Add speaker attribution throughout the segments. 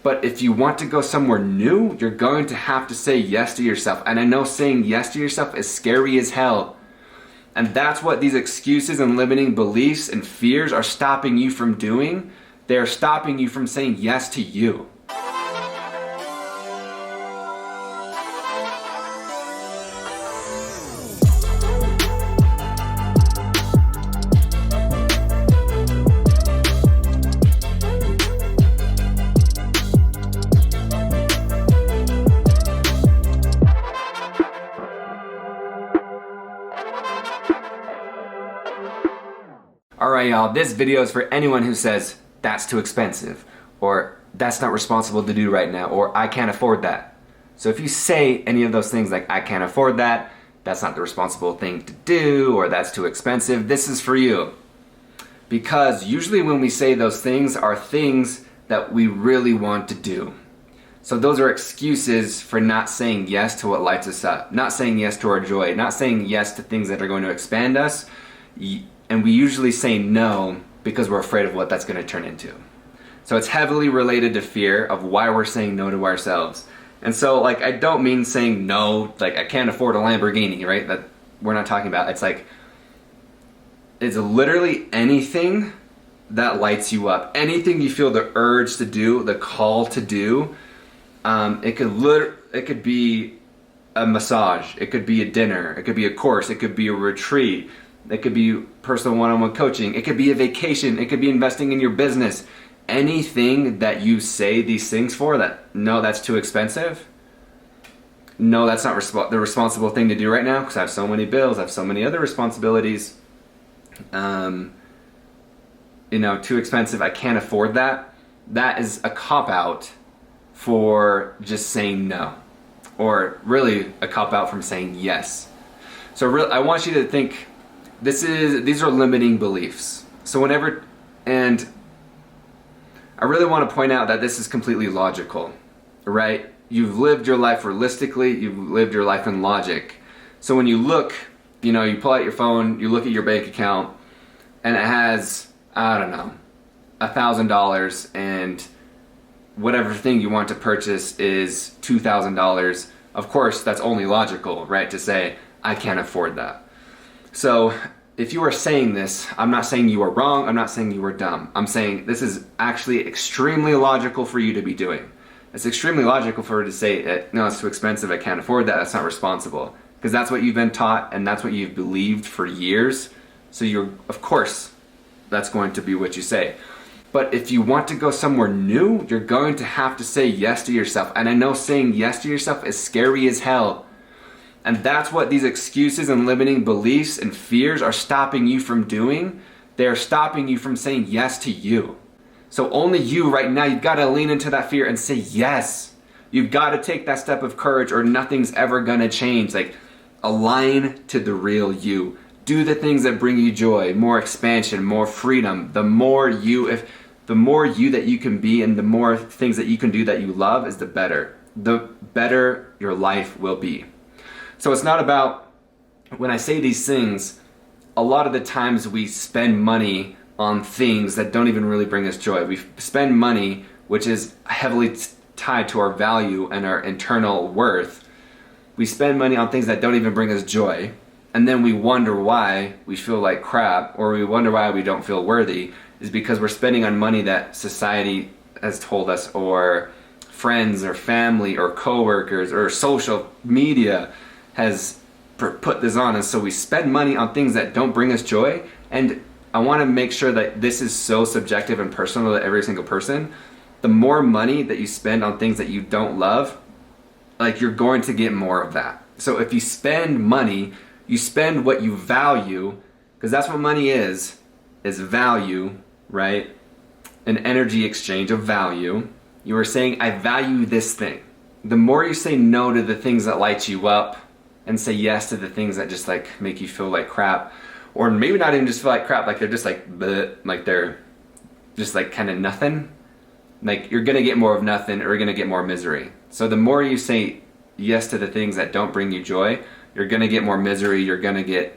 Speaker 1: But if you want to go somewhere new, you're going to have to say yes to yourself. And I know saying yes to yourself is scary as hell. And that's what these excuses and limiting beliefs and fears are stopping you from doing. They're stopping you from saying yes to you. Alright y'all, this video is for anyone who says, that's too expensive, or that's not responsible to do right now, or I can't afford that. So if you say any of those things like, I can't afford that, that's not the responsible thing to do, or that's too expensive, this is for you. Because usually when we say those things are things that we really want to do. So those are excuses for not saying yes to what lights us up, not saying yes to our joy, not saying yes to things that are going to expand us. And we usually say no because we're afraid of what that's going to turn into. So it's heavily related to fear of why we're saying no to ourselves. And so like, I don't mean saying no, like I can't afford a Lamborghini, right? That we're not talking about. It's like, it's literally anything that lights you up. Anything you feel the urge to do, the call to do. It could be a massage. It could be a dinner. It could be a course. It could be a retreat. It could be personal one-on-one coaching. It could be a vacation. It could be investing in your business. Anything that you say these things for that, no, that's too expensive. No, that's not the responsible thing to do right now because I have so many bills. I have so many other responsibilities. You know, too expensive. I can't afford that. That is a cop-out for just saying no. Or really a cop-out from saying yes. So I want you to think, these are limiting beliefs. So and I really want to point out that this is completely logical, right? You've lived your life realistically, you've lived your life in logic. So when you look, you know, you pull out your phone, you look at your bank account, and it has, I don't know, $1,000, and whatever thing you want to purchase is $2,000. Of course, that's only logical, right? To say, I can't afford that. So if you are saying this, I'm not saying you are wrong, I'm not saying you are dumb. I'm saying this is actually extremely logical for you to be doing. It's extremely logical for her to say, no, it's too expensive, I can't afford that, that's not responsible. Because that's what you've been taught and that's what you've believed for years. So of course, that's going to be what you say. But if you want to go somewhere new, you're going to have to say yes to yourself. And I know saying yes to yourself is scary as hell. And that's what these excuses and limiting beliefs and fears are stopping you from doing. They're stopping you from saying yes to you. So only you right now, you've got to lean into that fear and say yes. You've got to take that step of courage or nothing's ever going to change. Like, align to the real you. Do the things that bring you joy, more expansion, more freedom. The more you that you can be and the more things that you can do that you love is the better your life will be. So it's not about, when I say these things, a lot of the times we spend money on things that don't even really bring us joy. We spend money, which is heavily tied to our value and our internal worth. We spend money on things that don't even bring us joy. And then we wonder why we feel like crap, or we wonder why we don't feel worthy, is because we're spending on money that society has told us, or friends, or family, or coworkers, or social media has put this on. And so we spend money on things that don't bring us joy. And I want to make sure that this is so subjective and personal to every single person. The more money that you spend on things that you don't love, like, you're going to get more of that. So if you spend money, you spend what you value, because that's what money is value, right? An energy exchange of value. You are saying, I value this thing. The more you say no to the things that light you up and say yes to the things that just like make you feel like crap, or maybe not even just feel like crap, like they're just like bleh, like they're just like kind of nothing, like you're gonna get more of nothing or you're gonna get more misery. So the more you say yes to the things that don't bring you joy, you're gonna get more misery, you're gonna get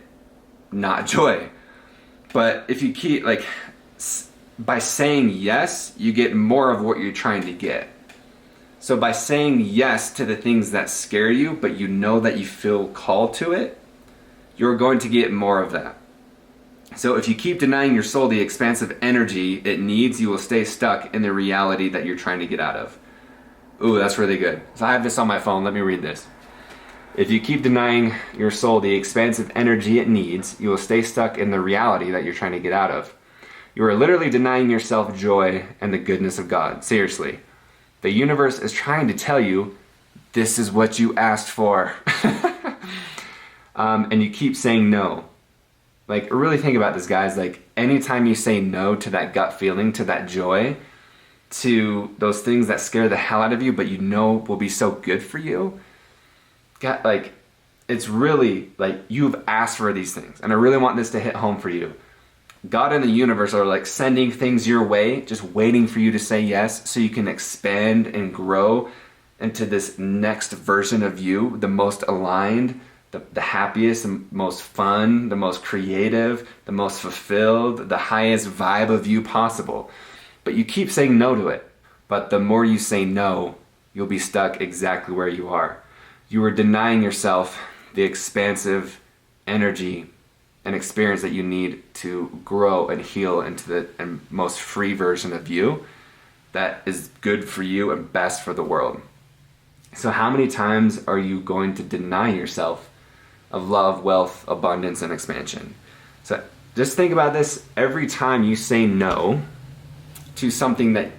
Speaker 1: not joy. But if you keep, like, by saying yes, you get more of what you're trying to get. So by saying yes to the things that scare you, but you know that you feel called to it, you're going to get more of that. So if you keep denying your soul the expansive energy it needs, you will stay stuck in the reality that you're trying to get out of. Ooh, that's really good. So I have this on my phone. Let me read this. If you keep denying your soul the expansive energy it needs, you will stay stuck in the reality that you're trying to get out of. You are literally denying yourself joy and the goodness of God. Seriously. The universe is trying to tell you, this is what you asked for. And you keep saying no. Like, really think about this, guys. Like, anytime you say no to that gut feeling, to that joy, to those things that scare the hell out of you, but you know will be so good for you, like, it's really, like, you've asked for these things. And I really want this to hit home for you. God and the universe are like sending things your way, just waiting for you to say yes so you can expand and grow into this next version of you, the most aligned, the happiest, the most fun, the most creative, the most fulfilled, the highest vibe of you possible. But you keep saying no to it. But the more you say no, you'll be stuck exactly where you are. You are denying yourself the expansive energy and experience that you need to grow and heal into the most free version of you that is good for you and best for the world. So how many times are you going to deny yourself of love, wealth, abundance, and expansion? So just think about this. Every time you say no to something that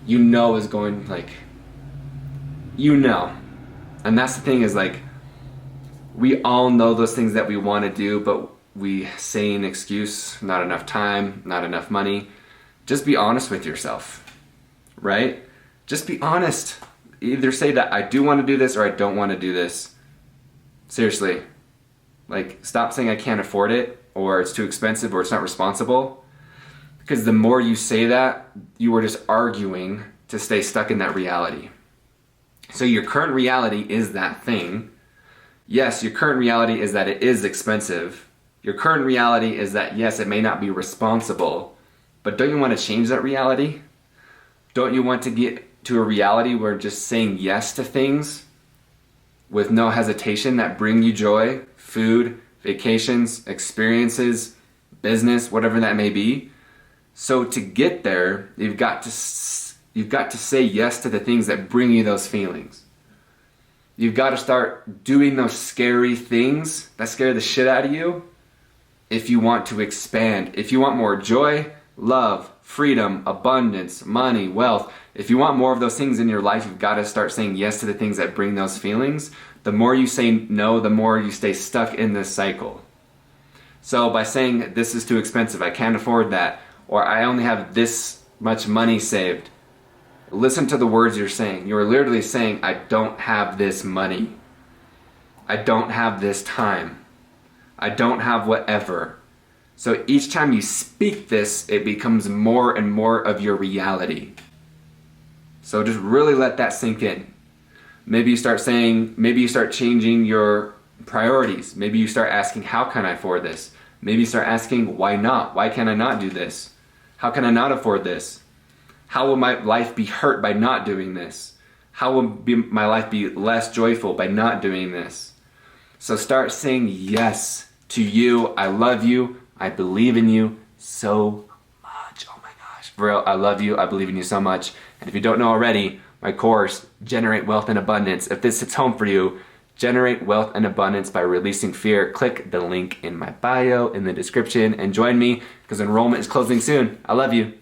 Speaker 1: you know is going, like, you know. And that's the thing, is like, we all know those things that we want to do, but we say an excuse, not enough time, not enough money. Just be honest with yourself, right? Just be honest. Either say that I do want to do this or I don't want to do this. Seriously. Like, stop saying I can't afford it, or it's too expensive, or it's not responsible. Because the more you say that, you are just arguing to stay stuck in that reality. So your current reality is that thing. Yes, your current reality is that it is expensive. Your current reality is that, yes, it may not be responsible, but don't you want to change that reality? Don't you want to get to a reality where just saying yes to things with no hesitation that bring you joy, food, vacations, experiences, business, whatever that may be? So to get there, you've got to say yes to the things that bring you those feelings. You've got to start doing those scary things that scare the shit out of you. If you want to expand, if you want more joy, love, freedom, abundance, money, wealth, if you want more of those things in your life, you've got to start saying yes to the things that bring those feelings. The more you say no, the more you stay stuck in this cycle. So by saying this is too expensive, I can't afford that, or I only have this much money saved, listen to the words you're saying. You're literally saying, I don't have this money. I don't have this time. I don't have whatever. So each time you speak this, it becomes more and more of your reality. So just really let that sink in. Maybe you start changing your priorities. Maybe you start asking, how can I afford this? Maybe you start asking, why not? Why can I not do this? How can I not afford this? How will my life be hurt by not doing this? How will my life be less joyful by not doing this? So start saying yes to you. I love you. I believe in you so much. Oh my gosh. Bro, I love you. I believe in you so much. And if you don't know already, my course, Generate Wealth and Abundance. If this hits home for you, generate wealth and abundance by releasing fear. Click the link in my bio in the description and join me, because enrollment is closing soon. I love you.